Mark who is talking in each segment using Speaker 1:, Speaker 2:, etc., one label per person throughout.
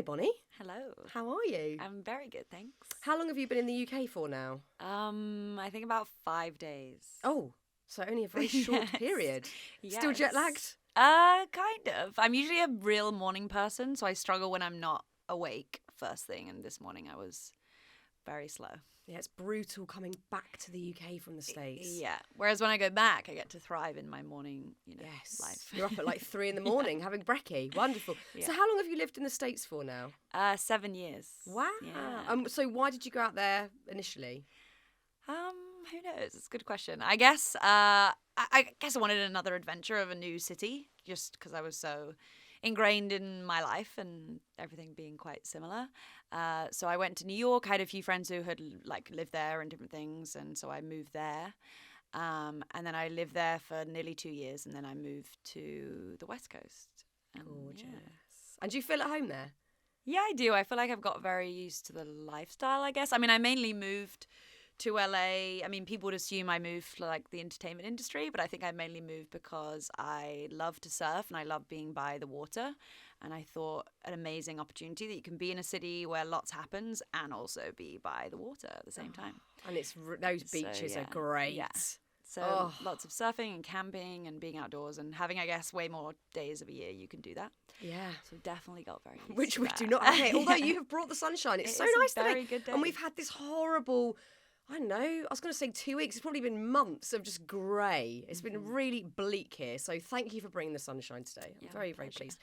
Speaker 1: Hi, Bonnie.
Speaker 2: Hello.
Speaker 1: How are you?
Speaker 2: I'm very good, thanks.
Speaker 1: How long have you been in the UK for now?
Speaker 2: I think about 5 days.
Speaker 1: Oh, so only a very short
Speaker 2: Yes.
Speaker 1: period.
Speaker 2: Yes.
Speaker 1: Still jet lagged?
Speaker 2: Kind of. I'm usually a real morning person, so I struggle when I'm not awake first thing, and this morning I was very slow.
Speaker 1: Yeah, it's brutal coming back to the UK from the States.
Speaker 2: Yeah. Whereas when I go back, I get to thrive in my morning,
Speaker 1: Yes.
Speaker 2: life.
Speaker 1: You're up at like 3 a.m. having brekkie. Wonderful.
Speaker 2: Yeah.
Speaker 1: So how long have you lived in the States for now?
Speaker 2: 7 years.
Speaker 1: Wow.
Speaker 2: Yeah.
Speaker 1: So why did you go out there initially?
Speaker 2: Who knows? It's a good question. I guess I guess I wanted another adventure of a new city, just because I was so ingrained in my life and everything being quite similar. So I went to New York. I had a few friends who had lived there and different things, and so I moved there. And then I lived there for nearly 2 years, and then I moved to the West Coast.
Speaker 1: Gorgeous.
Speaker 2: Yeah.
Speaker 1: And do you feel at home there?
Speaker 2: Yeah, I do. I feel like I've got very used to the lifestyle, I guess. I mean, I mainly moved to LA. I mean, people would assume I moved for the entertainment industry, but I think I mainly moved because I love to surf and I love being by the water. And I thought an amazing opportunity that you can be in a city where lots happens and also be by the water at the same time.
Speaker 1: And those beaches are great.
Speaker 2: Yeah. So lots of surfing and camping and being outdoors and having, I guess, way more days of a year you can do that.
Speaker 1: Yeah.
Speaker 2: So definitely got very used
Speaker 1: Which
Speaker 2: to
Speaker 1: we
Speaker 2: that.
Speaker 1: do not have here. Although you have brought the sunshine. It's so nice today.
Speaker 2: Very good day.
Speaker 1: And we've had this horrible, I don't know, I was going to say 2 weeks. It's probably been months of just grey. It's been really bleak here. So thank you for bringing the sunshine today. I'm very, very pleased.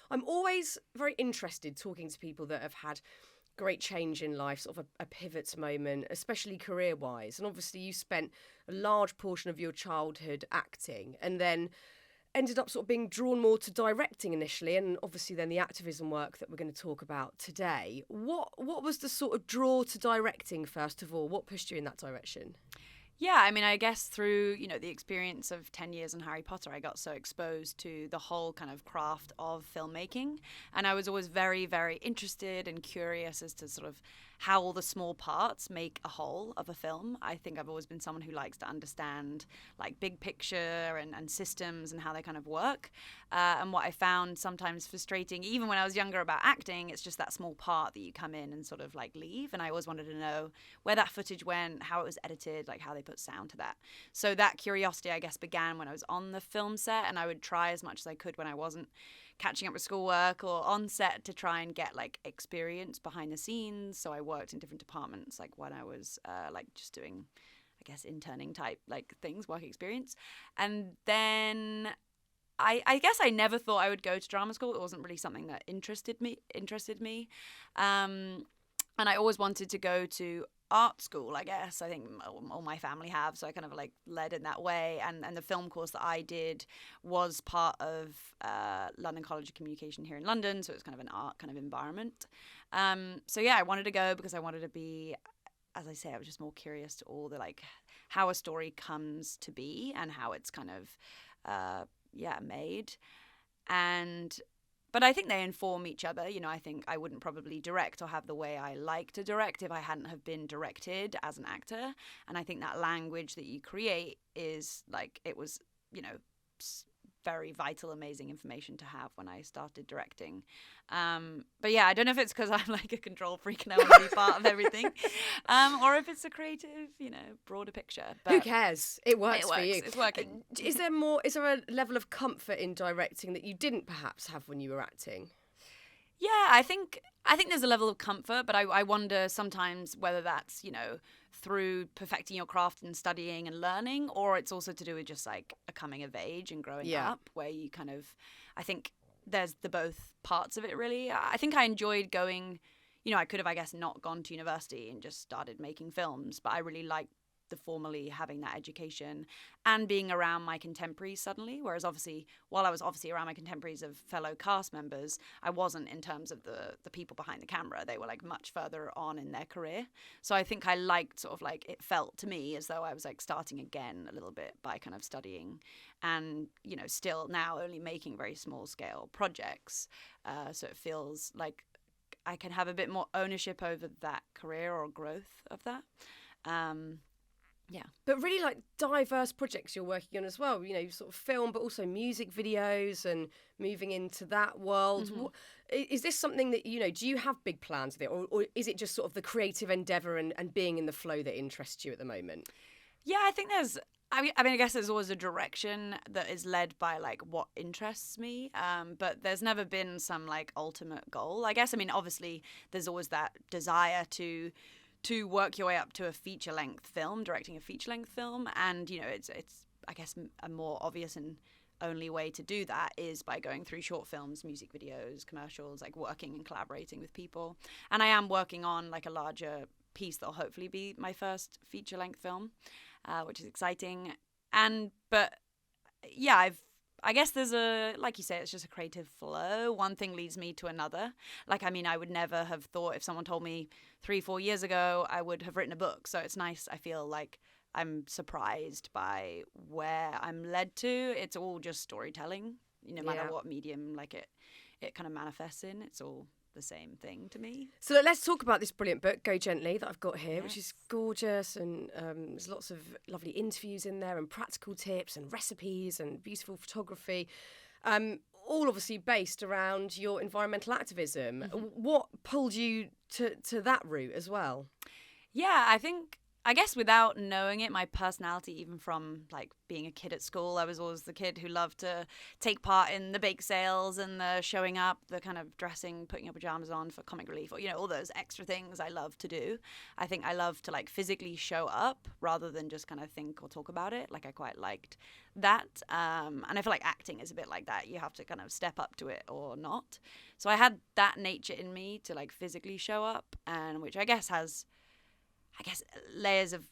Speaker 1: I'm always very interested talking to people that have had great change in life, sort of a pivot moment, especially career-wise. And obviously you spent a large portion of your childhood acting and then ended up sort of being drawn more to directing initially, and obviously then the activism work that we're going to talk about today. What was the sort of draw to directing, first of all? What pushed you in that direction?
Speaker 2: Yeah, I mean, I guess through, the experience of 10 years in Harry Potter, I got so exposed to the whole kind of craft of filmmaking. And I was always very, very interested and curious as to sort of how all the small parts make a whole of a film. I think I've always been someone who likes to understand big picture and systems and how they kind of work. And what I found sometimes frustrating, even when I was younger about acting, it's just that small part that you come in and sort of leave. And I always wanted to know where that footage went, how it was edited, how they put sound to that. So that curiosity, I guess, began when I was on the film set, and I would try as much as I could when I wasn't catching up with schoolwork or on set to try and get experience behind the scenes. So I worked in different departments, when I was just doing, I guess, interning type things, work experience. And then I guess I never thought I would go to drama school. It wasn't really something that interested me. And I always wanted to go to art school, I guess. I think all my family have, so I kind of led in that way. And the film course that I did was part of London College of Communication here in London, so it was kind of an art kind of environment. So yeah, I wanted to go because I wanted to be, as I say, I was just more curious to all the how a story comes to be and how it's kind of made. But I think they inform each other. I think I wouldn't probably direct or have the way I like to direct if I hadn't have been directed as an actor. And I think that language that you create is it was, very vital, amazing information to have when I started directing. But yeah, I don't know if it's because I'm a control freak and I want to be part of everything, or if it's a creative, broader picture. But
Speaker 1: who cares? It works for you.
Speaker 2: It's working.
Speaker 1: Is there a level of comfort in directing that you didn't perhaps have when you were acting?
Speaker 2: Yeah, I think there's a level of comfort, but I wonder sometimes whether that's, through perfecting your craft and studying and learning, or it's also to do with just a coming of age and growing up, where you kind of, I think there's the both parts of it really. I think I enjoyed going, I could have, I guess, not gone to university and just started making films, but I really liked the formally having that education and being around my contemporaries suddenly, whereas obviously while I was obviously around my contemporaries of fellow cast members, I wasn't in terms of the people behind the camera. They were much further on in their career. So I think I liked sort of it felt to me as though I was starting again a little bit by kind of studying and still now only making very small scale projects, so it feels like I can have a bit more ownership over that career or growth of that. Yeah.
Speaker 1: But really like diverse projects you're working on as well, you know, sort of film, but also music videos and moving into that world. Is this something that, you know, do you have big plans with it, or is it just sort of the creative endeavour and being in the flow that interests you at the moment?
Speaker 2: Yeah, I think I guess there's always a direction that is led by like what interests me. But there's never been some like ultimate goal, I guess. I mean, obviously there's always that desire to work your way up to a feature-length film, directing a feature-length film. And, you know, it's I guess, a more obvious and only way to do that is by going through short films, music videos, commercials, like working and collaborating with people. And I am working on like a larger piece that'll hopefully be my first feature-length film, which is exciting. But yeah, I guess there's like you say, it's just a creative flow. One thing leads me to another. Like, I mean, I would never have thought, if someone told me 3-4 years ago, I would have written a book. So it's nice. I feel like I'm surprised by where I'm led to. It's all just storytelling, no matter what medium like it kind of manifests in. It's all the same thing to me.
Speaker 1: So let's talk about this brilliant book, Go Gently, that I've got here, which is gorgeous, and there's lots of lovely interviews in there and practical tips and recipes and beautiful photography, all obviously based around your environmental activism. What pulled you to that route as well?
Speaker 2: Yeah, I guess without knowing it, my personality, even from like being a kid at school, I was always the kid who loved to take part in the bake sales and the showing up, the kind of dressing, putting your pajamas on for comic relief, or, you know, all those extra things I love to do. I think I love to like physically show up rather than just kind of think or talk about it. Like, I quite liked that. And I feel like acting is a bit like that. You have to kind of step up to it or not. So I had that nature in me to like physically show up, and which I guess has layers of,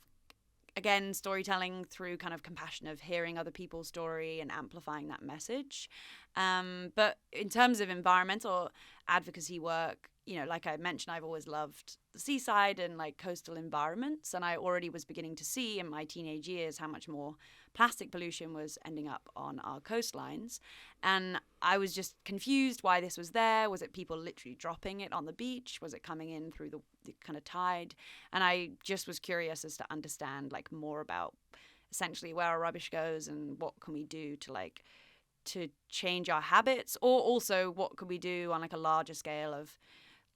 Speaker 2: again, storytelling through kind of compassion of hearing other people's story and amplifying that message. But in terms of environmental advocacy work, you know, like I mentioned, I've always loved the seaside and like coastal environments. And I already was beginning to see in my teenage years how much more plastic pollution was ending up on our coastlines. And I was just confused why this was there. Was it people literally dropping it on the beach? Was it coming in through the kind of tide? And I just was curious as to understand like more about essentially where our rubbish goes and what can we do to change our habits, or also what could we do on like a larger scale of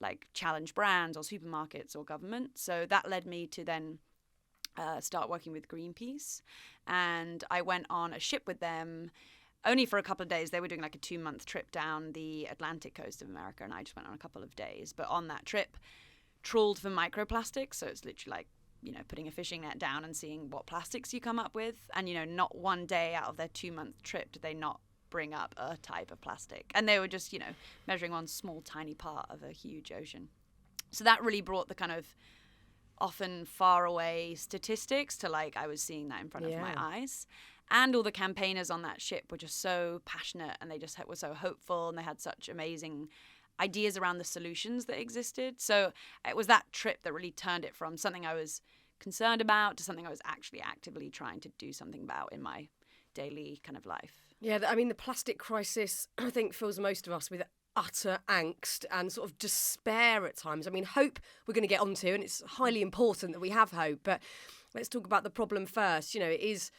Speaker 2: like challenge brands or supermarkets or government. So that led me to then start working with Greenpeace, and I went on a ship with them only for a couple of days. They were doing like a 2-month trip down the Atlantic coast of America, and I just went on a couple of days. But on that trip, trawled for microplastics. So it's literally like, you know, putting a fishing net down and seeing what plastics you come up with. And, you know, not one day out of their 2-month trip did they not bring up a type of plastic. And they were just, you know, measuring one small, tiny part of a huge ocean. So that really brought the kind of often far away statistics to like, I was seeing that in front of my eyes. And all the campaigners on that ship were just so passionate, and they just were so hopeful, and they had such amazing ideas around the solutions that existed. So it was that trip that really turned it from something I was concerned about to something I was actually actively trying to do something about in my daily kind of life. Yeah,
Speaker 1: I mean, the plastic crisis, I think, fills most of us with utter angst and sort of despair at times. I mean, hope we're going to get onto, and it's highly important that we have hope. But let's talk about the problem first. You know, it is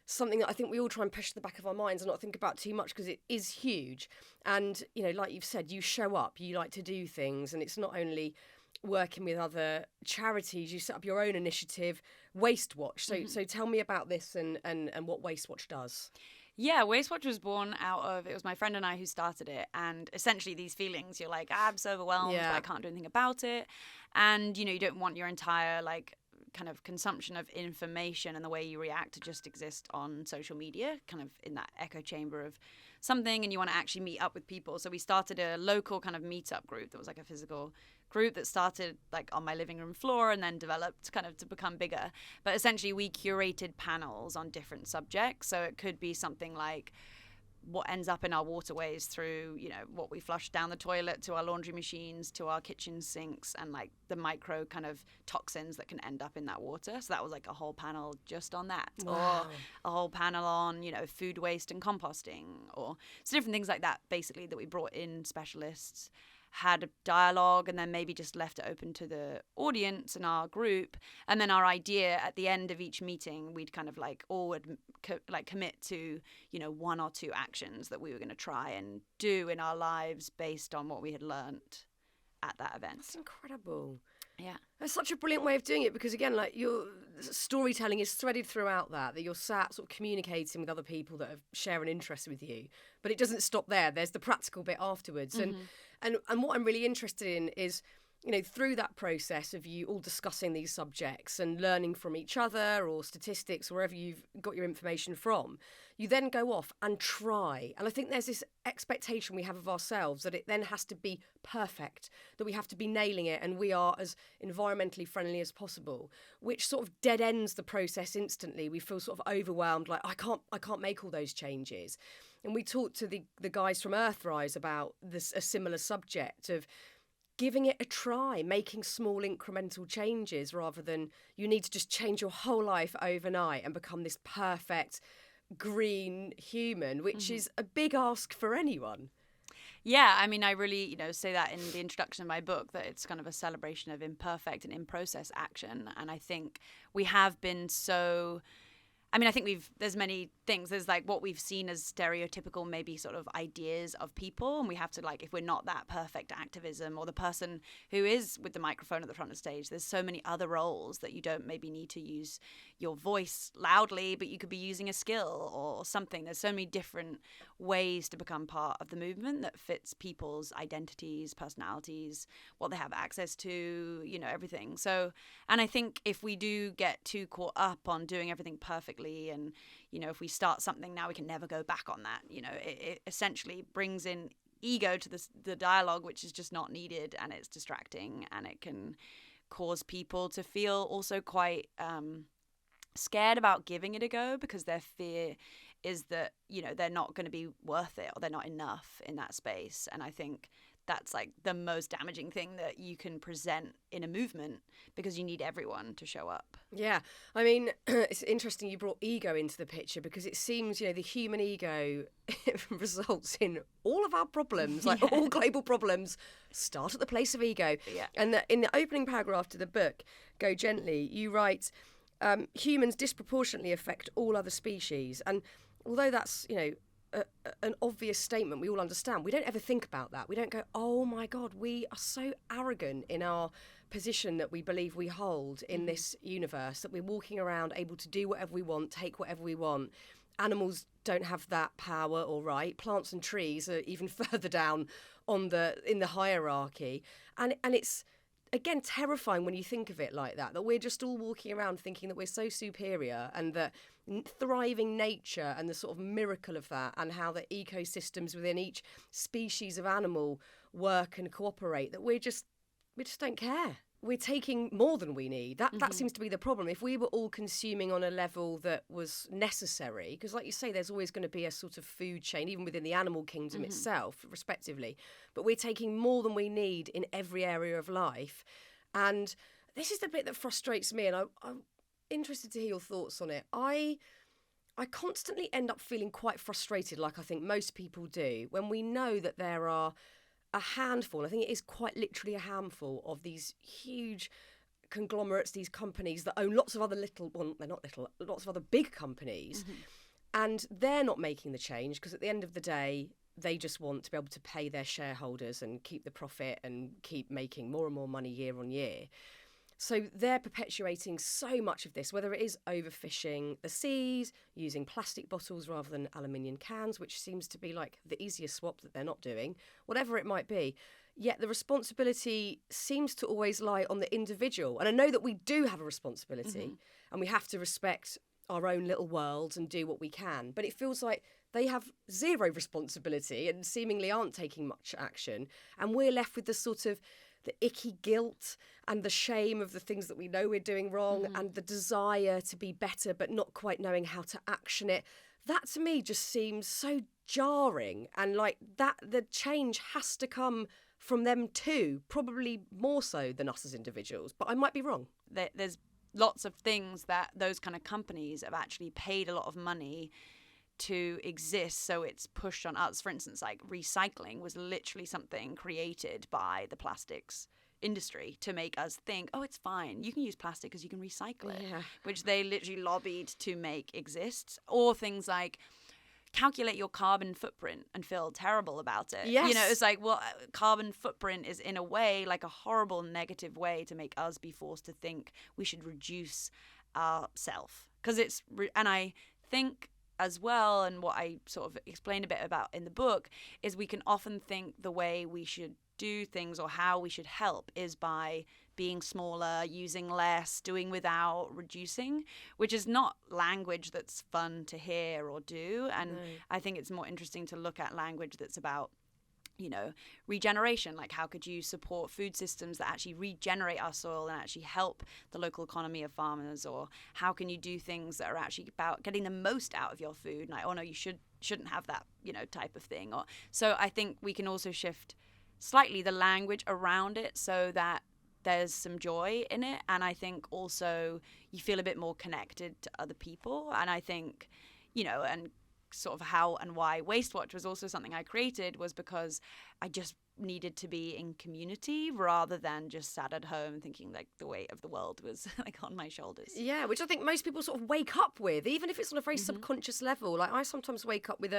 Speaker 1: something that I think we all try and push to the back of our minds and not think about too much, because it is huge. And, you know, like you've said, you show up, you like to do things, and it's not only working with other charities, you set up your own initiative, Wastewatch. So tell me about this and what Wastewatch does.
Speaker 2: Yeah, Wastewatch was born out of, it was my friend and I who started it, and essentially these feelings, you're like, I'm so overwhelmed, but I can't do anything about it. And, you know, you don't want your entire, like, kind of consumption of information and the way you react to just exist on social media, kind of in that echo chamber of something, and you want to actually meet up with people. So we started a local kind of meetup group that was like a physical group that started like on my living room floor and then developed kind of to become bigger. But essentially we curated panels on different subjects. So it could be something like what ends up in our waterways through, you know, what we flush down the toilet to our laundry machines to our kitchen sinks, and like the micro kind of toxins that can end up in that water. So that was like a whole panel just on that.
Speaker 1: Wow.
Speaker 2: Or a whole panel on, you know, food waste and composting, or so different things like that, basically, that we brought in specialists. had a dialogue and then maybe just left it open to the audience in our group. And then our idea at the end of each meeting, we'd kind of like all would commit to, you know, 1 or 2 actions that we were going to try and do in our lives based on what we had learnt at that event.
Speaker 1: That's incredible.
Speaker 2: Yeah.
Speaker 1: That's such a brilliant way of doing it, because again, like, your storytelling is threaded throughout that you're sat sort of communicating with other people that share an interest with you, but it doesn't stop there. There's the practical bit afterwards. And what I'm really interested in is, you know, through that process of you all discussing these subjects and learning from each other or statistics, wherever you've got your information from, you then go off and try. And I think there's this expectation we have of ourselves that it then has to be perfect, that we have to be nailing it and we are as environmentally friendly as possible, which sort of dead ends the process instantly. We feel sort of overwhelmed, like I can't make all those changes. And we talked to the guys from Earthrise about this, a similar subject of giving it a try, making small incremental changes rather than you need to just change your whole life overnight and become this perfect green human, which is a big ask for anyone.
Speaker 2: Yeah, I mean, I really, you know, say that in the introduction of my book, that it's kind of a celebration of imperfect and in-process action. And I think we have been so... I mean, I think there's many things. There's like what we've seen as stereotypical, maybe sort of ideas of people. And we have to, like, if we're not that perfect activism or the person who is with the microphone at the front of the stage, there's so many other roles that you don't maybe need to use your voice loudly, but you could be using a skill or something. There's so many different ways to become part of the movement that fits people's identities, personalities, what they have access to, you know, everything. So, and I think if we do get too caught up on doing everything perfectly, and, you know, if we start something now, we can never go back on that. You know, it essentially brings in ego to the dialogue, which is just not needed, and it's distracting, and it can cause people to feel also quite scared about giving it a go, because their fear is that, you know, they're not going to be worth it or they're not enough in that space. And I think that's like the most damaging thing that you can present in a movement, because you need everyone to show up.
Speaker 1: Yeah, I mean, it's interesting you brought ego into the picture, because it seems, you know, the human ego results in all of our problems, like all global problems start at the place of ego.
Speaker 2: Yeah.
Speaker 1: And in the opening paragraph to the book, Go Gently, you write, humans disproportionately affect all other species. And although that's, you know, an obvious statement we all understand, we don't ever think about that. We don't go, oh my God, we are so arrogant in our position that we believe we hold in this universe, that we're walking around able to do whatever we want, take whatever we want. Animals don't have that power or right. Plants and trees are even further down in the hierarchy. And it's, again, terrifying when you think of it like that we're just all walking around thinking that we're so superior, and that thriving nature and the sort of miracle of that, and how the ecosystems within each species of animal work and cooperate, that we just don't care. We're taking more than we need. That seems to be the problem. If we were all consuming on a level that was necessary, because like you say, there's always going to be a sort of food chain, even within the animal kingdom itself, respectively. But we're taking more than we need in every area of life. And this is the bit that frustrates me, and I'm interested to hear your thoughts on it. I constantly end up feeling quite frustrated, like I think most people do, when we know that there are a handful, I think it is quite literally a handful, of these huge conglomerates, these companies that own lots of other lots of other big companies. And they're not making the change, because at the end of the day, they just want to be able to pay their shareholders and keep the profit and keep making more and more money year on year. So they're perpetuating so much of this, whether it is overfishing the seas, using plastic bottles rather than aluminium cans, which seems to be like the easiest swap that they're not doing, whatever it might be. Yet the responsibility seems to always lie on the individual. And I know that we do have a responsibility, and we have to respect our own little worlds and do what we can. But it feels like they have zero responsibility and seemingly aren't taking much action. And we're left with the sort of the icky guilt and the shame of the things that we know we're doing wrong, and the desire to be better but not quite knowing how to action it. That to me just seems so jarring, and like that the change has to come from them too, probably more so than us as individuals, but I might be wrong.
Speaker 2: There's lots of things that those kind of companies have actually paid a lot of money to exist, so it's pushed on us. For instance, like recycling was literally something created by the plastics industry to make us think, oh, it's fine, you can use plastic because you can recycle it, which they literally lobbied to make exist. Or things like calculate your carbon footprint and feel terrible about it.
Speaker 1: Yes.
Speaker 2: You know, it's like, well, carbon footprint is in a way like a horrible negative way to make us be forced to think we should reduce ourself. Because and I think as well, and what I sort of explained a bit about in the book, is we can often think the way we should do things or how we should help is by being smaller, using less, doing without, reducing, which is not language that's fun to hear or do. And I think it's more interesting to look at language that's about, you know, regeneration. Like, how could you support food systems that actually regenerate our soil and actually help the local economy of farmers? Or how can you do things that are actually about getting the most out of your food? Like, oh no, you shouldn't have that, you know, type of thing. Or so I think we can also shift slightly the language around it so that there's some joy in it. And I think also you feel a bit more connected to other people. And I think, you know, and sort of how and why Wastewatch was also something I created was because I just needed to be in community rather than just sat at home thinking like the weight of the world was like on my shoulders.
Speaker 1: Yeah, which I think most people sort of wake up with, even if it's on a very subconscious level. Like, I sometimes wake up with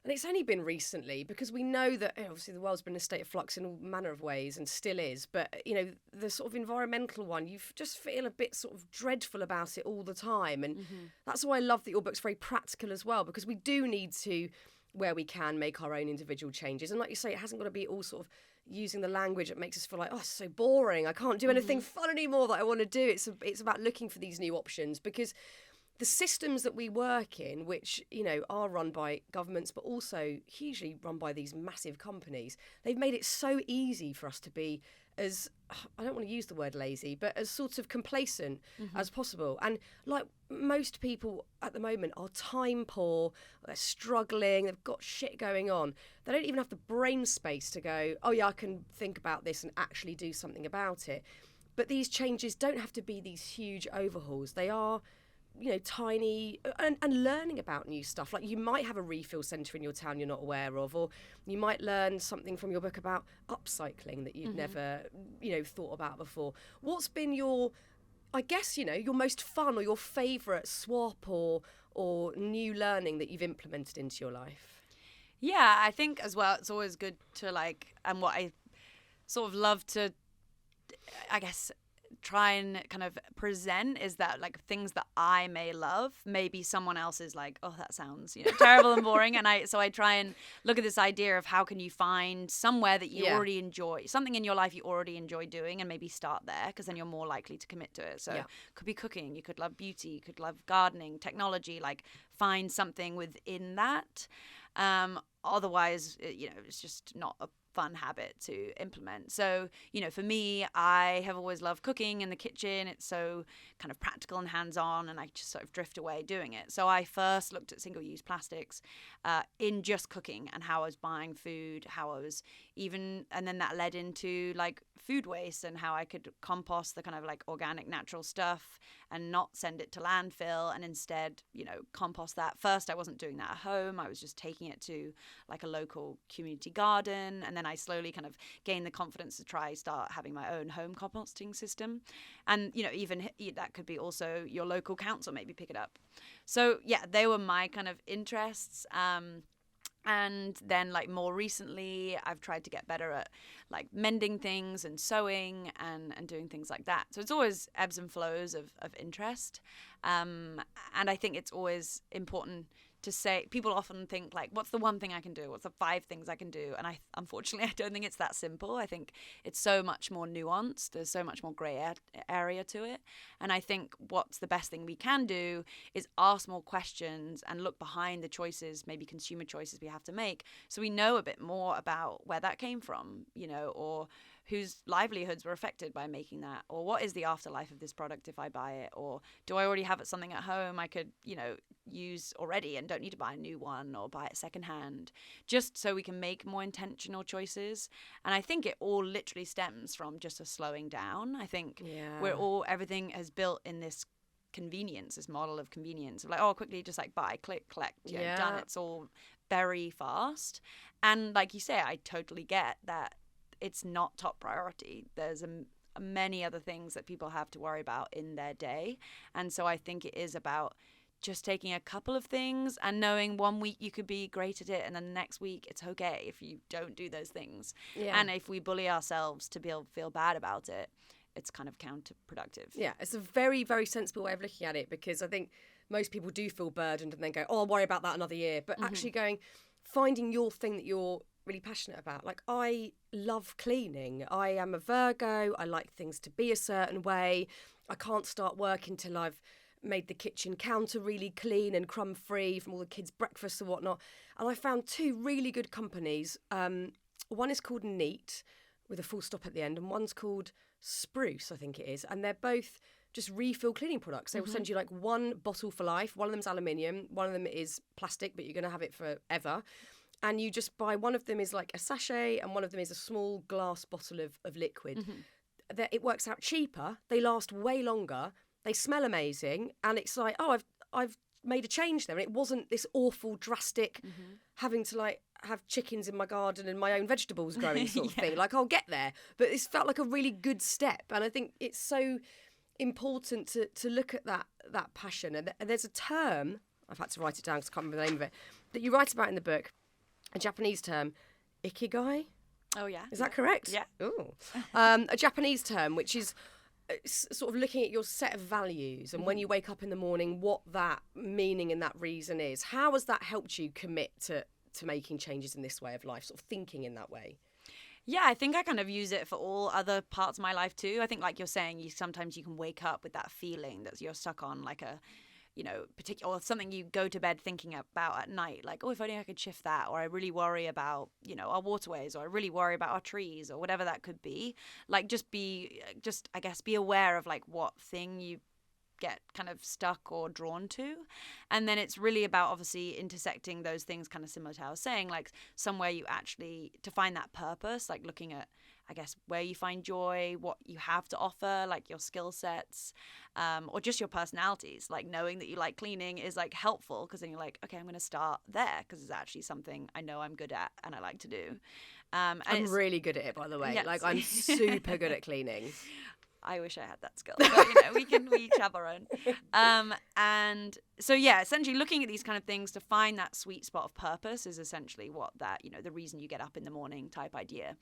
Speaker 1: and it's only been recently, because we know that obviously the world's been in a state of flux in all manner of ways and still is. But, you know, the sort of environmental one, you just feel a bit sort of dreadful about it all the time. And that's why I love that your book's very practical as well, because we do need to, where we can, make our own individual changes. And like you say, it hasn't got to be all sort of using the language that makes us feel like, oh, it's so boring, I can't do anything fun anymore that I want to do. It's about looking for these new options, because the systems that we work in, which, you know, are run by governments, but also hugely run by these massive companies, they've made it so easy for us to be as, I don't want to use the word lazy, but as sort of complacent as possible. And like most people at the moment are time poor, they're struggling, they've got shit going on. They don't even have the brain space to go, oh yeah, I can think about this and actually do something about it. But these changes don't have to be these huge overhauls. They are, you know, tiny, and learning about new stuff. Like, you might have a refill centre in your town you're not aware of, or you might learn something from your book about upcycling that you'd never, you know, thought about before. What's been your, I guess, you know, your most fun or your favourite swap or new learning that you've implemented into your life?
Speaker 2: Yeah, I think as well, it's always good to like, and what I sort of love to, I guess, try and kind of present is that like things that I may love, maybe someone else is like, oh, that sounds, you know, terrible and boring. And I try and look at this idea of how can you find somewhere that you already enjoy, something in your life you already enjoy doing, and maybe start there, because then you're more likely to commit to it. So it could be cooking, you could love beauty, you could love gardening, technology, like find something within that. Otherwise, you know, it's just not a fun habit to implement. So, you know, for me, I have always loved cooking in the kitchen. It's so kind of practical and hands-on, and I just sort of drift away doing it. So I first looked at single-use plastics in just cooking and how I was buying food, how I was even, and then that led into like food waste and how I could compost the kind of like organic natural stuff and not send it to landfill, and instead, you know, compost that. First, I wasn't doing that at home. I was just taking it to like a local community garden, and then I slowly kind of gained the confidence to start having my own home composting system. And, you know, even that could be also your local council maybe pick it up. So yeah, they were my kind of interests. And then like more recently, I've tried to get better at like mending things and sewing and doing things like that. So it's always ebbs and flows of interest. And I think it's always important to say, people often think like, what's the one thing I can do? What's the 5 things I can do? And unfortunately, I don't think it's that simple. I think it's so much more nuanced. There's so much more grey area to it. And I think what's the best thing we can do is ask more questions and look behind the choices, maybe consumer choices we have to make, so we know a bit more about where that came from, you know, or whose livelihoods were affected by making that, or what is the afterlife of this product if I buy it, or do I already have something at home I could, you know, use already and don't need to buy a new one or buy it secondhand, just so we can make more intentional choices. And I think it all literally stems from just a slowing down. I think everything has built in this convenience, this model of convenience of like, oh, quickly just like buy, click, collect, done. It's all very fast. And like you say, I totally get that it's not top priority. There's many other things that people have to worry about in their day. And so I think it is about just taking a couple of things and knowing 1 week you could be great at it, and then the next week it's okay if you don't do those things. And if we bully ourselves to be able to feel bad about it, it's kind of counterproductive.
Speaker 1: Yeah, it's a very, very sensible way of looking at it, because I think most people do feel burdened and then go, oh, I'll worry about that another year. But actually finding your thing that you're really passionate about. Like, I love cleaning. I am a Virgo. I like things to be a certain way. I can't start work until I've made the kitchen counter really clean and crumb free from all the kids' breakfasts and whatnot. And I found 2 really good companies. One is called Neat, with a full stop at the end, and one's called Spruce, I think it is. And they're both just refill cleaning products. They will send you like 1 bottle for life. One of them's aluminium, one of them is plastic, but you're going to have it forever. And you just buy, one of them is like a sachet and one of them is a small glass bottle of liquid. It works out cheaper. They last way longer. They smell amazing. And it's like, oh, I've made a change there. And it wasn't this awful, drastic, having to like have chickens in my garden and my own vegetables growing sort of thing. Like, I'll get there. But this felt like a really good step. And I think it's so important to look at that passion. And there's a term, I've had to write it down because I can't remember the name of it, that you write about in the book, a Japanese term, ikigai.
Speaker 2: Oh, yeah.
Speaker 1: Is that correct?
Speaker 2: Yeah.
Speaker 1: Ooh. A Japanese term, which is sort of looking at your set of values and when you wake up in the morning, what that meaning and that reason is. How has that helped you commit to making changes in this way of life, sort of thinking in that way?
Speaker 2: Yeah, I think I kind of use it for all other parts of my life too. I think, like you're saying, sometimes you can wake up with that feeling that you're stuck on like a, particular, or something you go to bed thinking about at night, like, oh, if only I could shift that, or I really worry about, our waterways, or I really worry about our trees, or whatever that could be. Like, I guess, be aware of like what thing you get kind of stuck or drawn to. And then it's really about obviously intersecting those things, kind of similar to how I was saying, like somewhere you actually, to find that purpose, like looking at, I guess, where you find joy, what you have to offer, like your skill sets, or just your personalities. Like knowing that you like cleaning is like helpful, because then you're like, okay, I'm going to start there because it's actually something I know I'm good at and I like to do. And
Speaker 1: I'm really good at it, by the way.
Speaker 2: Yes.
Speaker 1: Like, I'm super good at cleaning.
Speaker 2: I wish I had that skill, but we each have our own. And so, yeah, essentially looking at these kind of things to find that sweet spot of purpose is essentially what that, the reason you get up in the morning type idea.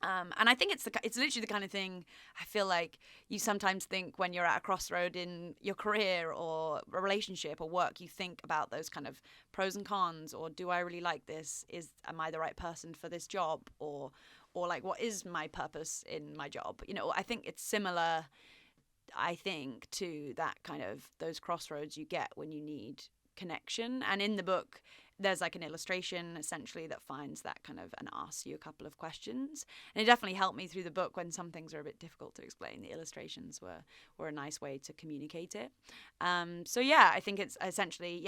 Speaker 2: And I think it's literally the kind of thing I feel like you sometimes think when you're at a crossroad in your career or a relationship or work. You think about those kind of pros and cons, or do I really like this? Am I the right person for this job? Or like, what is my purpose in my job? I think it's similar, I think, to that kind of those crossroads you get when you need connection. And in the book, there's like an illustration essentially that finds that kind of and asks you a couple of questions. And it definitely helped me through the book when some things are a bit difficult to explain. The illustrations were a nice way to communicate it. So yeah, I think it's essentially,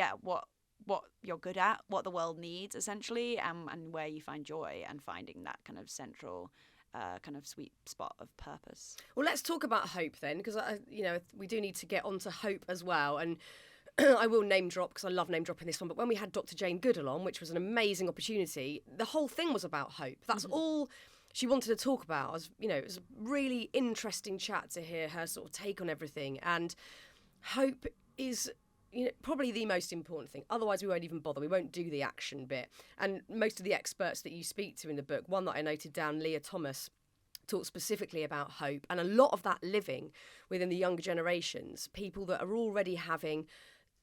Speaker 2: what you're good at, what the world needs essentially, and where you find joy, and finding that kind of central kind of sweet spot of purpose.
Speaker 1: Well, let's talk about hope then, because we do need to get onto hope as well. And I will name drop because I love name dropping this one, but when we had Dr. Jane Goodall on, which was an amazing opportunity, the whole thing was about hope. That's all she wanted to talk about. It was a really interesting chat to hear her sort of take on everything. And hope is probably the most important thing. Otherwise, we won't even bother. We won't do the action bit. And most of the experts that you speak to in the book, one that I noted down, Leah Thomas, talk specifically about hope. And a lot of that living within the younger generations, people that are already having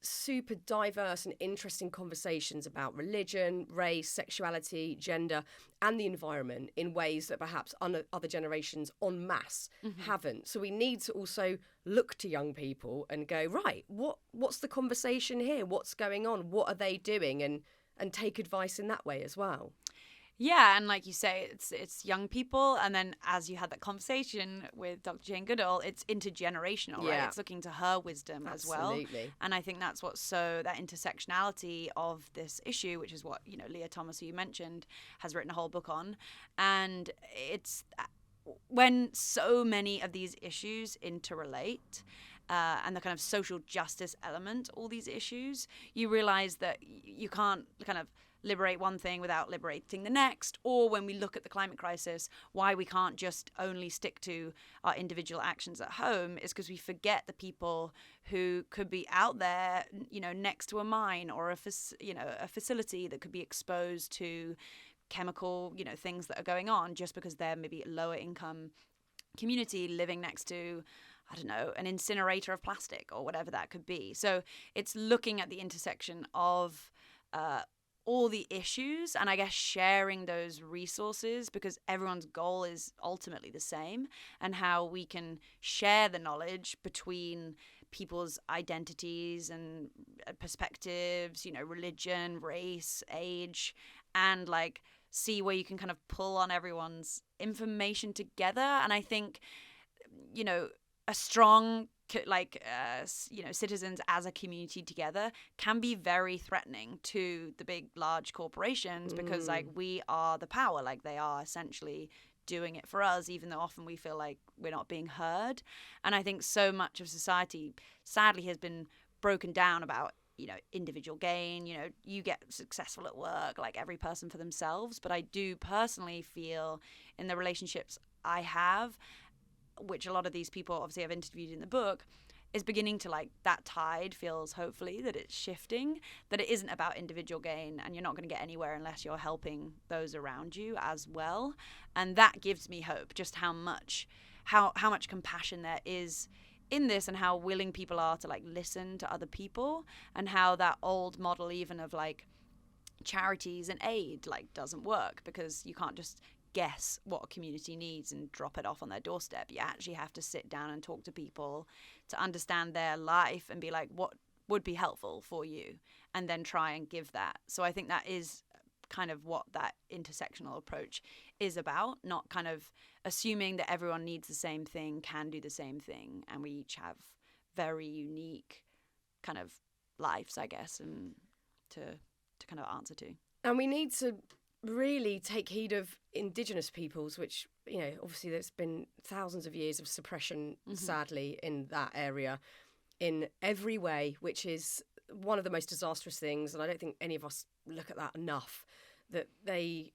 Speaker 1: super diverse and interesting conversations about religion, race, sexuality, gender, and the environment in ways that perhaps other generations en masse haven't. So we need to also look to young people and go, right, what's the conversation here? What's going on? What are they doing? And take advice in that way as well.
Speaker 2: Yeah, and like you say, it's young people, and then as you had that conversation with Dr. Jane Goodall, it's intergenerational, right? It's looking to her wisdom as well. And I think that's what's that intersectionality of this issue, which is what, Leah Thomas, who you mentioned, has written a whole book on. And it's when so many of these issues interrelate, and the kind of social justice element, all these issues, you realize that you can't kind of liberate one thing without liberating the next. Or when we look at the climate crisis, why we can't just only stick to our individual actions at home is because we forget the people who could be out there, next to a mine or a facility that could be exposed to chemical, things that are going on just because they're maybe a lower income community living next to, I don't know, an incinerator of plastic or whatever that could be. So it's looking at the intersection of all the issues, and I guess sharing those resources, because everyone's goal is ultimately the same, and how we can share the knowledge between people's identities and perspectives, religion, race, age, and like see where you can kind of pull on everyone's information together. And I think, a strong citizens as a community together can be very threatening to the big, large corporations, because like we are the power, like they are essentially doing it for us, even though often we feel like we're not being heard. And I think so much of society sadly has been broken down about, individual gain, you get successful at work, like every person for themselves. But I do personally feel in the relationships I have, which a lot of these people obviously I've interviewed in the book, is beginning to like that tide feels hopefully that it's shifting, that it isn't about individual gain, and you're not going to get anywhere unless you're helping those around you as well. And that gives me hope, just how much compassion there is in this, and how willing people are to like listen to other people, and how that old model even of like charities and aid like doesn't work, because you can't just guess what a community needs and drop it off on their doorstep. You actually have to sit down and talk to people to understand their life and be like, what would be helpful for you, and then try and give that. So I think that is kind of what that intersectional approach is about, not kind of assuming that everyone needs the same thing, can do the same thing, and we each have very unique kind of lives, I guess, and to kind of answer to.
Speaker 1: And we need to really take heed of Indigenous peoples, which, obviously there's been thousands of years of suppression, sadly, in that area in every way, which is one of the most disastrous things. And I don't think any of us look at that enough, that they,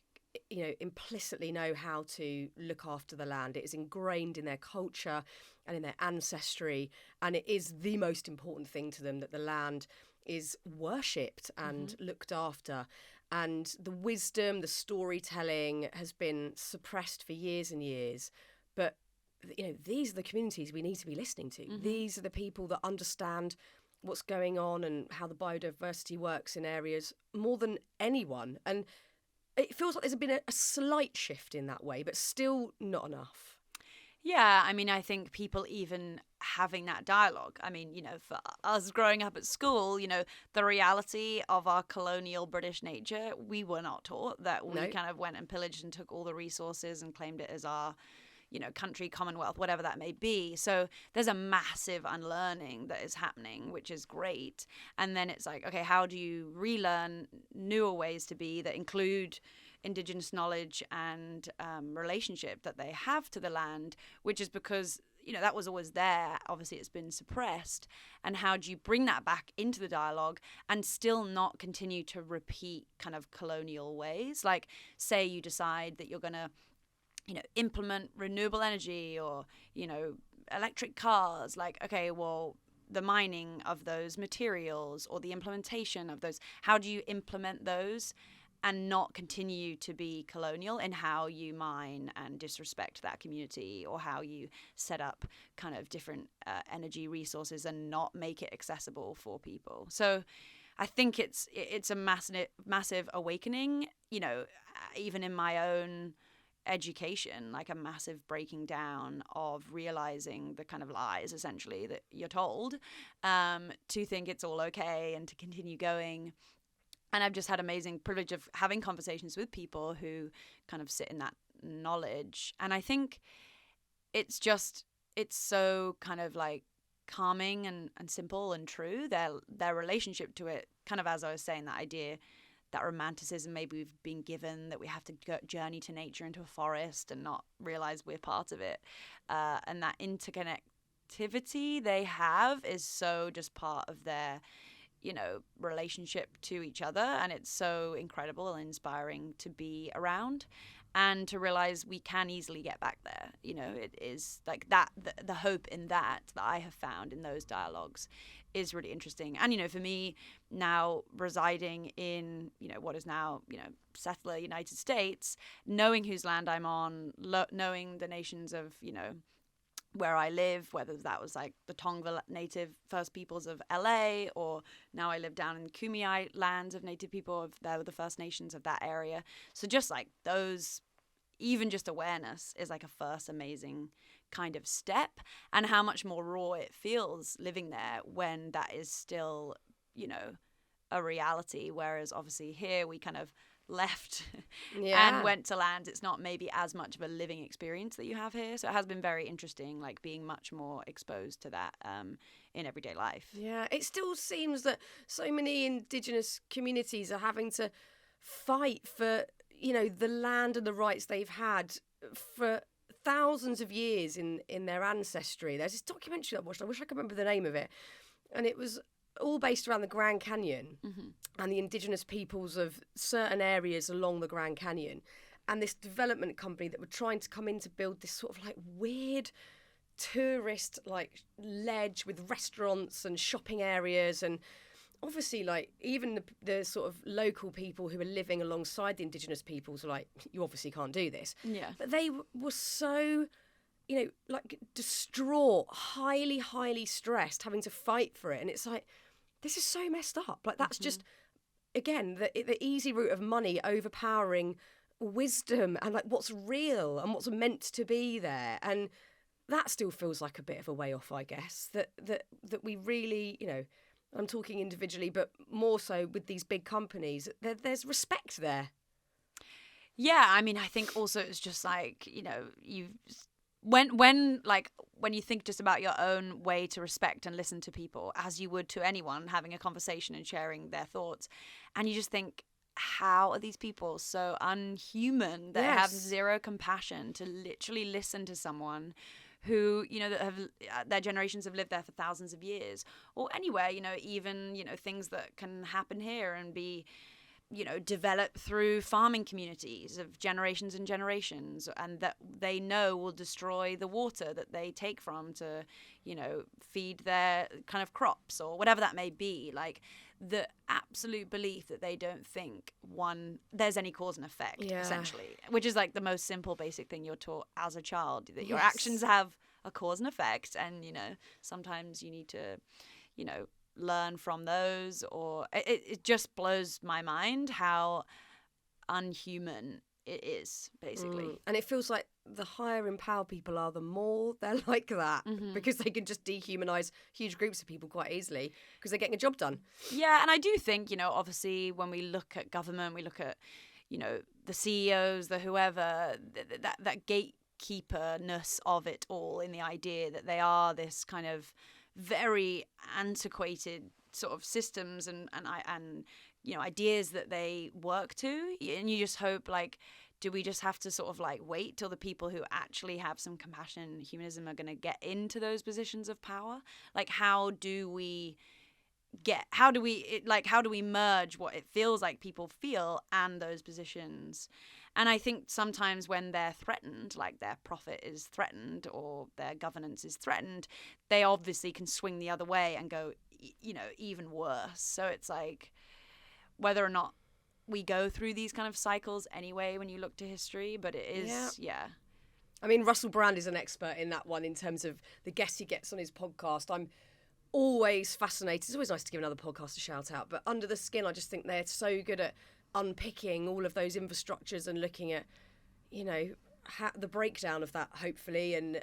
Speaker 1: implicitly know how to look after the land. It is ingrained in their culture and in their ancestry. And it is the most important thing to them, that the land is worshipped and looked after. And the wisdom, the storytelling has been suppressed for years and years. But, these are the communities we need to be listening to. These are the people that understand what's going on and how the biodiversity works in areas more than anyone. And it feels like there's been a slight shift in that way, but still not enough.
Speaker 2: Yeah, I mean, I think people even having that dialogue. I mean, for us growing up at school, the reality of our colonial British nature, we were not taught that. We kind of went and pillaged and took all the resources and claimed it as our, country, commonwealth, whatever that may be. So there's a massive unlearning that is happening, which is great. And then it's like, okay, how do you relearn newer ways to be that include Indigenous knowledge and relationship that they have to the land, which is because, that was always there. Obviously, it's been suppressed. And how do you bring that back into the dialogue and still not continue to repeat kind of colonial ways? Like, say you decide that you're going to, implement renewable energy or, electric cars. Like, okay, well, the mining of those materials or the implementation of those, how do you implement those and not continue to be colonial in how you mine and disrespect that community, or how you set up kind of different energy resources and not make it accessible for people. So I think it's a massive awakening, even in my own education, like a massive breaking down of realizing the kind of lies essentially that you're told, to think it's all okay and to continue going. And I've just had amazing privilege of having conversations with people who kind of sit in that knowledge. And I think it's so kind of like calming and simple and true, their relationship to it, kind of, as I was saying, that idea, that romanticism maybe we've been given, that we have to go journey to nature into a forest and not realize we're part of it, and that connectivity they have is so just part of their, you know, relationship to each other, and it's so incredible and inspiring to be around and to realize we can easily get back there. You know, it is like that, the hope in that I have found in those dialogues is really interesting. And, you know, for me now residing in, you know, what is now, you know, settler United States, knowing whose land I'm on, knowing the nations of, you know, where I live, whether that was like the Tongva native First Peoples of LA, or now I live down in the Kumeyaay lands of native people, they were the First Nations of that area. So just like those, even just awareness is like a first amazing kind of step, and how much more raw it feels living there when that is still, you know, a reality. Whereas obviously here we kind of left and went to land. It's not maybe as much of a living experience that you have here. So it has been very interesting, like being much more exposed to that in everyday life.
Speaker 1: Yeah, it still seems that so many Indigenous communities are having to fight for, you know, the land and the rights they've had for thousands of years in their ancestry. There's this documentary I watched, I wish I could remember the name of it, and it was all based around the Grand Canyon and the indigenous peoples of certain areas along the Grand Canyon, and this development company that were trying to come in to build this sort of like weird tourist like ledge with restaurants and shopping areas, and obviously like even the sort of local people who are living alongside the indigenous peoples were like, you obviously can't do this.
Speaker 2: Yeah.
Speaker 1: But they were so, you know, like distraught, highly stressed, having to fight for it. And it's like, this is so messed up. Like that's just, again, the easy route of money overpowering wisdom and like what's real and what's meant to be there. And that still feels like a bit of a way off, I guess, that we really, you know, I'm talking individually, but more so with these big companies, there's respect there.
Speaker 2: Yeah, I mean, I think also it's just like, you know, when you think just about your own way to respect and listen to people as you would to anyone having a conversation and sharing their thoughts, and you just think, how are these people so unhuman that have zero compassion to literally listen to someone who, you know, that have their generations have lived there for thousands of years, or anywhere, you know, even, you know, things that can happen here and be, you know, developed through farming communities of generations and generations, and that they know will destroy the water that they take from to, you know, feed their kind of crops or whatever that may be. Like the absolute belief that they don't think there's any cause and effect, essentially, which is like the most simple basic thing you're taught as a child, that your actions have a cause and effect, and, you know, sometimes you need to, you know, learn from those, or it just blows my mind how unhuman it is, basically.
Speaker 1: And it feels like the higher in power people are, the more they're like that, because they can just dehumanize huge groups of people quite easily because they're getting a job done.
Speaker 2: Yeah, and I do think, you know, obviously when we look at government, we look at, you know, the CEOs, the whoever, that gatekeeperness of it all, in the idea that they are this kind of very antiquated sort of systems and you know, ideas that they work to, and you just hope, like, do we just have to sort of like wait till the people who actually have some compassion and humanism are going to get into those positions of power? Like, how do we merge what it feels like people feel and those positions? And I think sometimes when they're threatened, like their profit is threatened or their governance is threatened, they obviously can swing the other way and go, you know, even worse. So it's like, whether or not we go through these kind of cycles anyway when you look to history, but it is,
Speaker 1: I mean, Russell Brand is an expert in that one in terms of the guests he gets on his podcast. I'm always fascinated. It's always nice to give another podcast a shout out, but Under the Skin, I just think they're so good at unpicking all of those infrastructures and looking at, you know, the breakdown of that, hopefully, and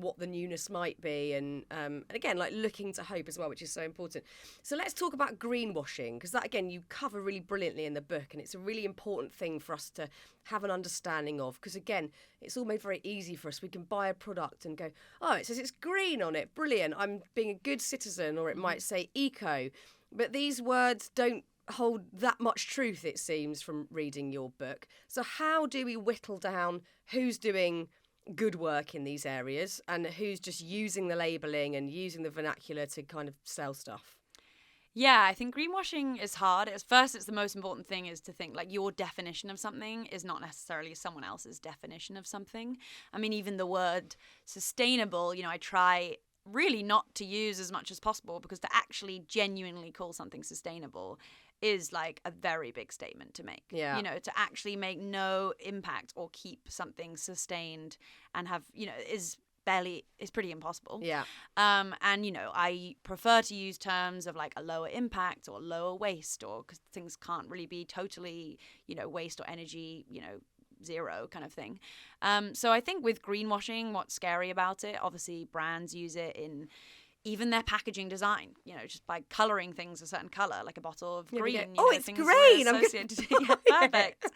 Speaker 1: what the newness might be, and again, like looking to hope as well, which is so important. So let's talk about greenwashing, because that, again, you cover really brilliantly in the book, and it's a really important thing for us to have an understanding of, because again, it's all made very easy for us. We can buy a product and go, oh, it says it's green on it, brilliant, I'm being a good citizen, or it might say eco, but these words don't hold that much truth, it seems, from reading your book. So how do we whittle down who's doing good work in these areas and who's just using the labelling and using the vernacular to kind of sell stuff?
Speaker 2: Yeah, I think greenwashing is hard. It's the most important thing is to think like your definition of something is not necessarily someone else's definition of something. I mean, even the word sustainable, I try really not to use as much as possible, because to actually genuinely call something sustainable is like a very big statement to make.
Speaker 1: Yeah.
Speaker 2: To actually make no impact or keep something sustained and have, is pretty impossible.
Speaker 1: Yeah.
Speaker 2: And I prefer to use terms of like a lower impact or lower waste, or because things can't really be totally, waste or energy, zero kind of thing. So I think with greenwashing, what's scary about it, obviously brands use it in even their packaging design, just by colouring things a certain colour, like a bottle of green.
Speaker 1: It's green.
Speaker 2: Perfect.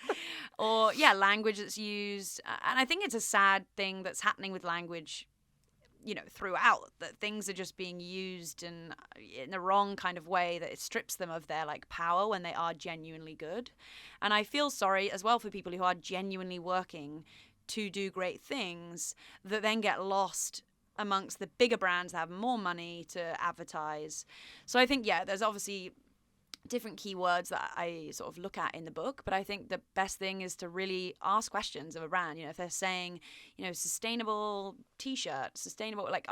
Speaker 2: Or language that's used. And I think it's a sad thing that's happening with language, throughout, that things are just being used in the wrong kind of way, that it strips them of their like power when they are genuinely good. And I feel sorry as well for people who are genuinely working to do great things that then get lost amongst the bigger brands that have more money to advertise. So I think, there's obviously different keywords that I sort of look at in the book, but I think the best thing is to really ask questions of a brand. If they're saying, sustainable t-shirt, sustainable, like,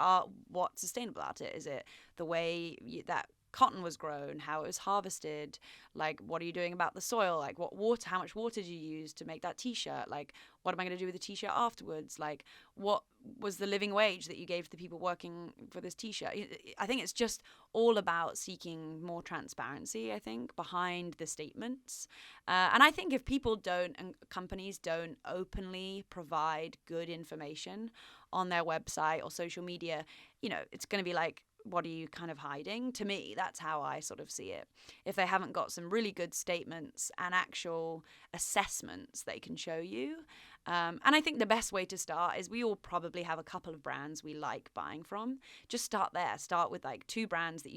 Speaker 2: what's sustainable about it? Is it the way that cotton was grown, how it was harvested, like what are you doing about the soil, like how much water did you use to make that t-shirt, like what am I going to do with the t-shirt afterwards, like what was the living wage that you gave to the people working for this t-shirt. I think it's just all about seeking more transparency, I think, behind the statements. And I think if people don't and companies don't openly provide good information on their website or social media, it's going to be like, what are you kind of hiding? To me, that's how I sort of see it. If they haven't got some really good statements and actual assessments they can show you. And I think the best way to start is we all probably have a couple of brands we like buying from. Just start there. Start with like 2 brands that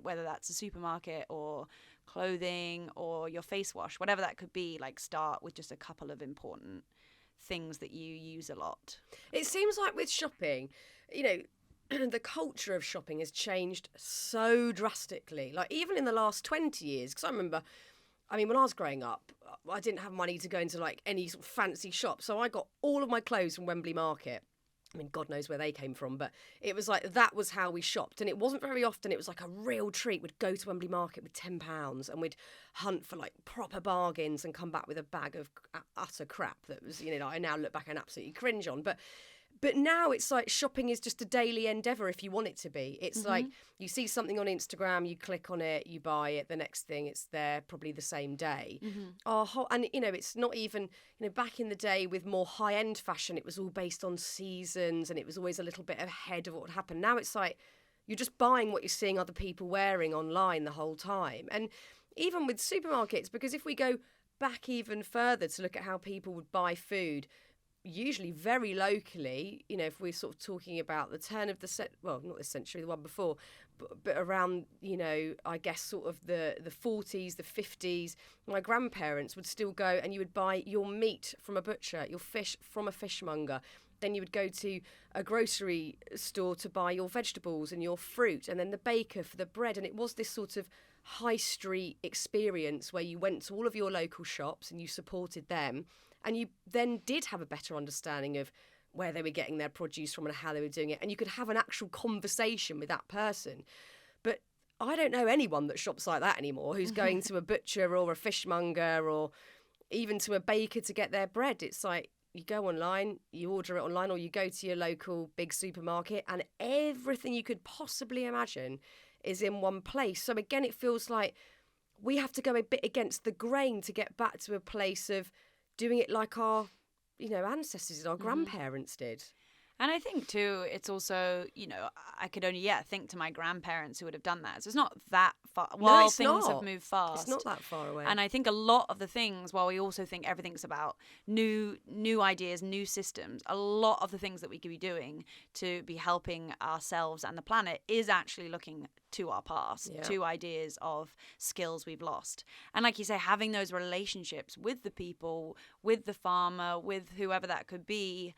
Speaker 2: whether that's a supermarket or clothing or your face wash, whatever that could be. Like start with just a couple of important things that you use a lot.
Speaker 1: It seems like with shopping, the culture of shopping has changed so drastically. Like even in the last 20 years, because I remember, when I was growing up, I didn't have money to go into like any sort of fancy shop. So I got all of my clothes from Wembley Market. God knows where they came from, but it was like, that was how we shopped. And it wasn't very often. It was like a real treat. We'd go to Wembley Market with £10 and we'd hunt for like proper bargains and come back with a bag of utter crap that was, I now look back and absolutely cringe on. But now it's like shopping is just a daily endeavour if you want it to be. It's like you see something on Instagram, you click on it, you buy it, the next thing it's there probably the same day. And, it's not even, back in the day with more high-end fashion, it was all based on seasons and it was always a little bit ahead of what would happen. Now it's like you're just buying what you're seeing other people wearing online the whole time. And even with supermarkets, because if we go back even further to look at how people would buy food, usually very locally, if we're sort of talking about the turn of not this century, the one before, but around, I guess sort of the 40s, the 50s, my grandparents would still go and you would buy your meat from a butcher, your fish from a fishmonger. Then you would go to a grocery store to buy your vegetables and your fruit, and then the baker for the bread. And it was this sort of high street experience where you went to all of your local shops and you supported them. And you then did have a better understanding of where they were getting their produce from and how they were doing it. And you could have an actual conversation with that person. But I don't know anyone that shops like that anymore, who's going to a butcher or a fishmonger or even to a baker to get their bread. It's like you go online, you order it online, or you go to your local big supermarket and everything you could possibly imagine is in one place. So again, it feels like we have to go a bit against the grain to get back to a place of doing it like our, ancestors did, our grandparents did.
Speaker 2: And I think too, it's also, you know, I could only think to my grandparents who would have done that. So it's not that far. While things have moved fast,
Speaker 1: it's not that far away.
Speaker 2: And I think a lot of the things, while we also think everything's about new ideas, new systems, a lot of the things that we could be doing to be helping ourselves and the planet is actually looking to our past, to ideas of skills we've lost. And like you say, having those relationships with the people, with the farmer, with whoever that could be,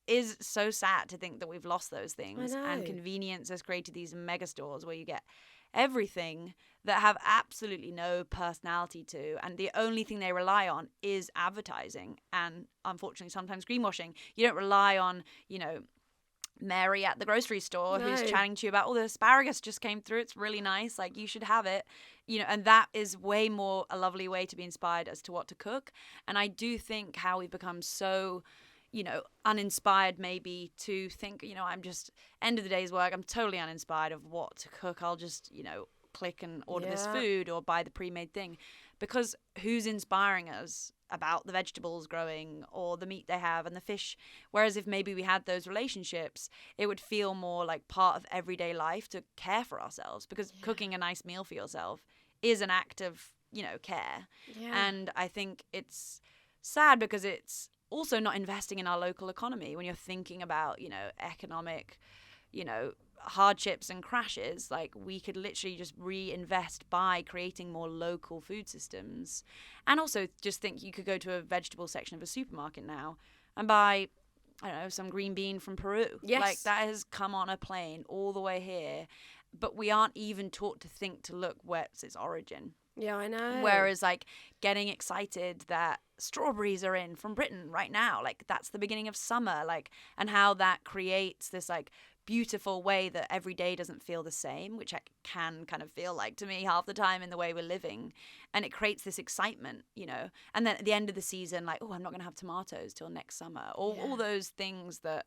Speaker 2: is so sad to think that we've lost those things. And convenience has created these mega stores where you get everything that have absolutely no personality to, and the only thing they rely on is advertising and unfortunately sometimes greenwashing. You don't rely on, you know, Mary at the grocery store who's chatting to you about, oh, the asparagus just came through, it's really nice, like you should have it, you know. And that is way more a lovely way to be inspired as to what to cook. And I do think how we've become so, you know, uninspired maybe to think, you know, I'm just, end of the day's work, I'm totally uninspired of what to cook. I'll just, you know, click and order this food or buy the pre-made thing. Because who's inspiring us about the vegetables growing or the meat they have and the fish? Whereas if maybe we had those relationships, it would feel more like part of everyday life to care for ourselves, because cooking a nice meal for yourself is an act of, you know, care. And I think it's sad because it's also not investing in our local economy. When you're thinking about, you know, economic, you know, hardships and crashes, like we could literally just reinvest by creating more local food systems. And also just think you could go to a vegetable section of a supermarket now and buy, I don't know, some green bean from Peru. Like that has come on a plane all the way here, but we aren't even taught to think to look where's its origin.
Speaker 1: Yeah, I know.
Speaker 2: Whereas like getting excited that strawberries are in from Britain right now, like that's the beginning of summer, like, and how that creates this like beautiful way that every day doesn't feel the same, which I can kind of feel like to me half the time in the way we're living. And it creates this excitement, you know. And then at the end of the season, like, oh, I'm not going to have tomatoes till next summer. Or all those things that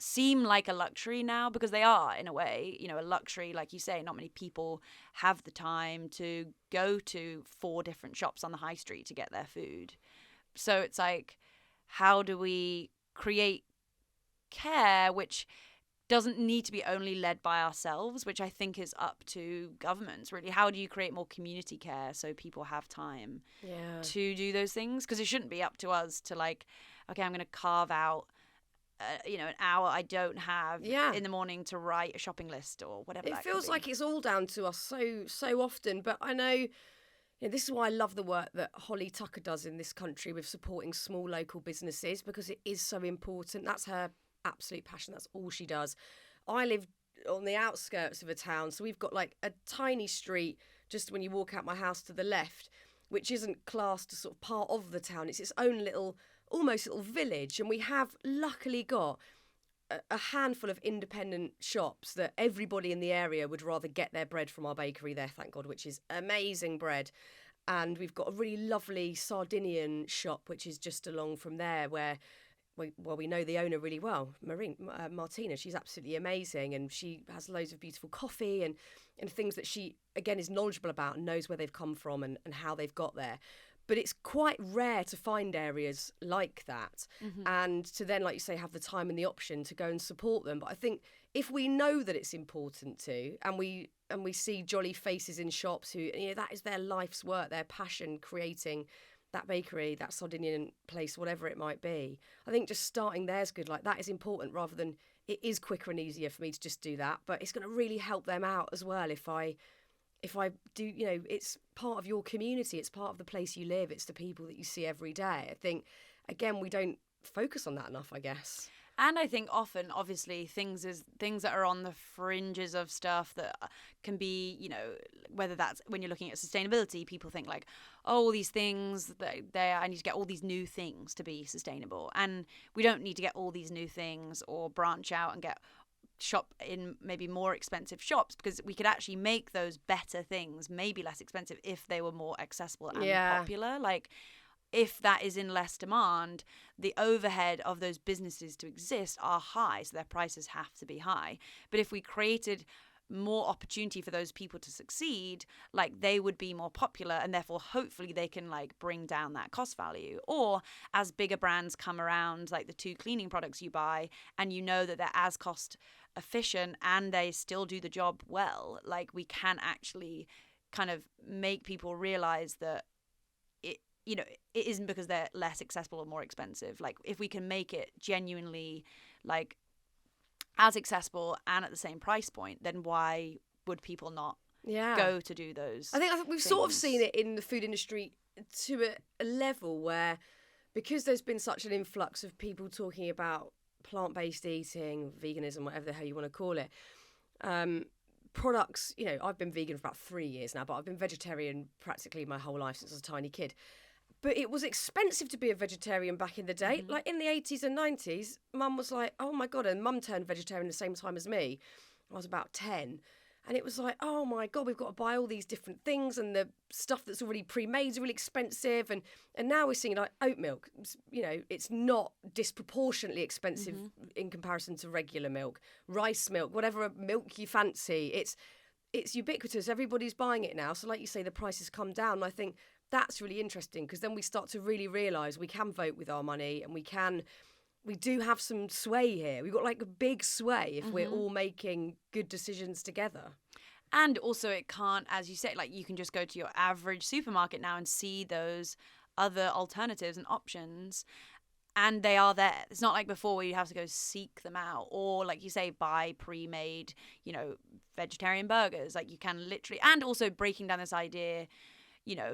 Speaker 2: seem like a luxury now, because they are in a way, you know, a luxury. Like you say, not many people have the time to go to 4 different shops on the high street to get their food. So it's like, how do we create care which doesn't need to be only led by ourselves, which I think is up to governments, really. How do you create more community care so people have time to do those things? Because it shouldn't be up to us to like, okay, I'm going to carve out you know, an hour I don't have in the morning to write a shopping list or whatever.
Speaker 1: It feels like it's all down to us so often. But I know, you know, this is why I love the work that Holly Tucker does in this country with supporting small local businesses, because it is so important. That's her absolute passion. That's all she does. I live on the outskirts of a town, so we've got like a tiny street just when you walk out my house to the left, which isn't classed as sort of part of the town. It's its own little, almost little village, and we have luckily got a handful of independent shops that everybody in the area would rather get their bread from our bakery there, thank God, which is amazing bread. And we've got a really lovely Sardinian shop, which is just along from there, where we know the owner really well, Martina. She's absolutely amazing, and she has loads of beautiful coffee and things that she, again, is knowledgeable about and knows where they've come from and how they've got there. But it's quite rare to find areas like that, and to then, like you say, have the time and the option to go and support them. But I think if we know that it's important to, and we see jolly faces in shops who, you know, that is their life's work, their passion, creating that bakery, that Sardinian place, whatever it might be. I think just starting there is good. Like, that is important, rather than it is quicker and easier for me to just do that. But it's going to really help them out as well if I do, you know, it's part of your community, it's part of the place you live, it's the people that you see every day. I think, again, we don't focus on that enough, I guess.
Speaker 2: And I think often, obviously, things that are on the fringes of stuff that can be, you know, whether that's when you're looking at sustainability, people think like, oh, these things, I need to get all these new things to be sustainable. And we don't need to get all these new things or branch out and shop in maybe more expensive shops, because we could actually make those better things maybe less expensive if they were more accessible and popular. Like, if that is in less demand, the overhead of those businesses to exist are high, so their prices have to be high. But if we created more opportunity for those people to succeed, like they would be more popular, and therefore hopefully they can like bring down that cost value. Or as bigger brands come around, like the 2 cleaning products you buy, and you know that they're as cost efficient and they still do the job well, like we can actually kind of make people realize that it isn't because they're less accessible or more expensive. Like if we can make it genuinely like as accessible and at the same price point, then why would people not go to do those?
Speaker 1: I think we've
Speaker 2: things?
Speaker 1: sort of seen it in the food industry to a level where, because there's been such an influx of people talking about plant-based eating, veganism, whatever the hell you want to call it, products, I've been vegan for about 3 years now, but I've been vegetarian practically my whole life since I was a tiny kid. But it was expensive to be a vegetarian back in the day. Mm-hmm. Like in the 80s and 90s, Mum was like, oh my God, and Mum turned vegetarian the same time as me. I was about 10. And it was like, oh my God, we've got to buy all these different things, and the stuff that's already pre-made is really expensive. And now we're seeing like oat milk, it's not disproportionately expensive in comparison to regular milk. Rice milk, whatever milk you fancy, it's ubiquitous. Everybody's buying it now. So like you say, the prices come down. And I think that's really interesting, because then we start to really realise we can vote with our money, and we do have some sway here. We've got like a big sway if we're all making good decisions together.
Speaker 2: And also it can't, as you say, like you can just go to your average supermarket now and see those other alternatives and options, and they are there. It's not like before where you have to go seek them out, or like you say, buy pre-made, vegetarian burgers. Like you can literally, and also breaking down this idea,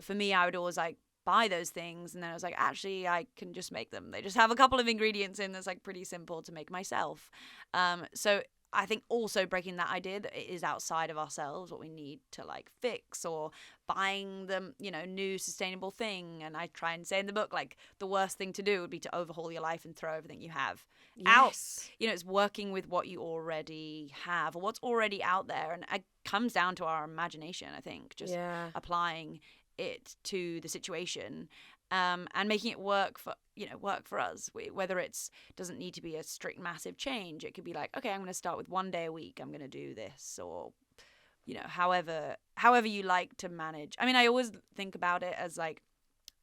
Speaker 2: for me, I would always like buy those things, and then I was like, actually I can just make them. They just have a couple of ingredients in that's like pretty simple to make myself. So I think also breaking that idea that it is outside of ourselves what we need to like fix, or buying the new sustainable thing. And I try and say in the book, like the worst thing to do would be to overhaul your life and throw everything you have out. It's working with what you already have or what's already out there, and it comes down to our imagination. I think just applying it to the situation, and making it work for us. Whether it's doesn't need to be a strict massive change. It could be like, okay, I'm going to start with 1 day a week. I'm going to do this, or however you like to manage. I mean, I always think about it as like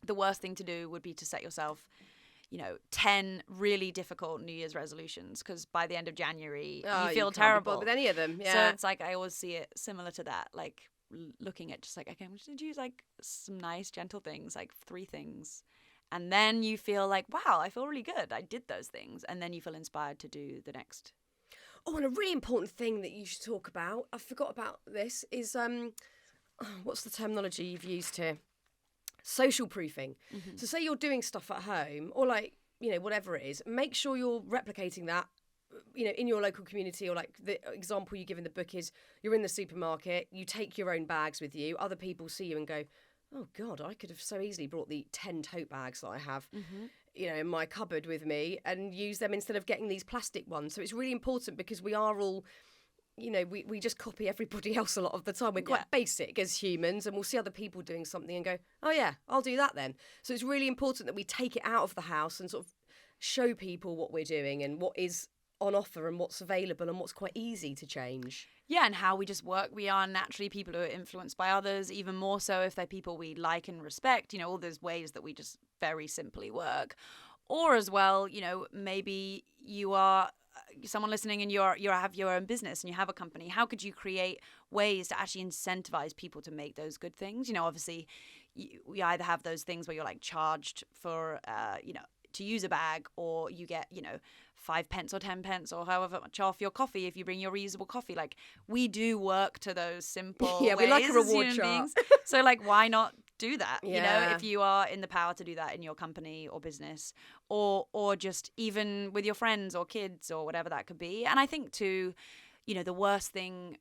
Speaker 2: the worst thing to do would be to set yourself 10 really difficult New Year's resolutions, because by the end of January you feel terrible
Speaker 1: with any of them.
Speaker 2: So it's like I always see it similar to that, like looking at just like, okay, I'm just going to use like some nice gentle things, like 3 things, and then you feel like, wow, I feel really good, I did those things, and then you feel inspired to do the next.
Speaker 1: Oh, and a really important thing that you should talk about, I forgot about this, is what's the terminology you've used here? Social proofing. So say you're doing stuff at home, or like whatever it is, make sure you're replicating that in your local community. Or like the example you give in the book is, you're in the supermarket, you take your own bags with you, other people see you and go, oh God, I could have so easily brought the 10 tote bags that I have in my cupboard with me, and use them instead of getting these plastic ones. So it's really important, because we are all we just copy everybody else a lot of the time. We're quite basic as humans, and we'll see other people doing something and go, oh yeah, I'll do that then. So it's really important that we take it out of the house and sort of show people what we're doing and what is on offer and what's available and what's quite easy to change.
Speaker 2: Yeah, and how we just work. We are naturally people who are influenced by others, even more so if they're people we like and respect, all those ways that we just very simply work. Or as well, maybe you are someone listening and you have your own business and you have a company. How could you create ways to actually incentivize people to make those good things? Obviously we either have those things where you're like charged for to use a bag, or you get 5 pence or 10 pence or however much off your coffee if you bring your reusable coffee. Like we do work to those simple ways,
Speaker 1: we like a reward chart.
Speaker 2: So like, why not do that? If you are in the power to do that in your company or business, or just even with your friends or kids or whatever that could be. And I think too, the worst thing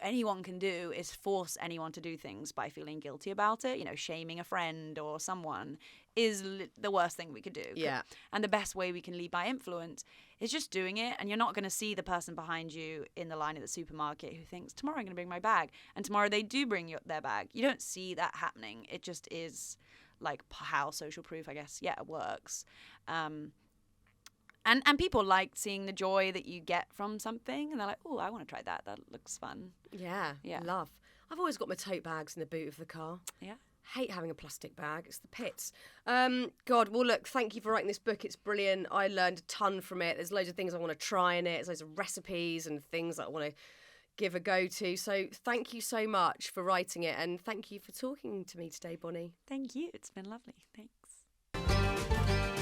Speaker 2: anyone can do is force anyone to do things by feeling guilty about it. Shaming a friend or someone is the worst thing we could do.
Speaker 1: Yeah.
Speaker 2: And the best way we can lead by influence is just doing it. And you're not going to see the person behind you in the line at the supermarket who thinks, tomorrow I'm going to bring my bag, and tomorrow they do bring their bag. You don't see that happening. It just is like how social proof, I guess, works. And And people like seeing the joy that you get from something, and they're like, oh, I want to try that. That looks fun.
Speaker 1: Yeah. Love. I've always got my tote bags in the boot of the car.
Speaker 2: Yeah.
Speaker 1: Hate having a plastic bag. It's the pits. God, well, look, thank you for writing this book. It's brilliant. I learned a ton from it. There's loads of things I want to try in it. There's loads of recipes and things that I want to give a go to. So thank you so much for writing it, and thank you for talking to me today, Bonnie.
Speaker 2: Thank you. It's been lovely. Thanks.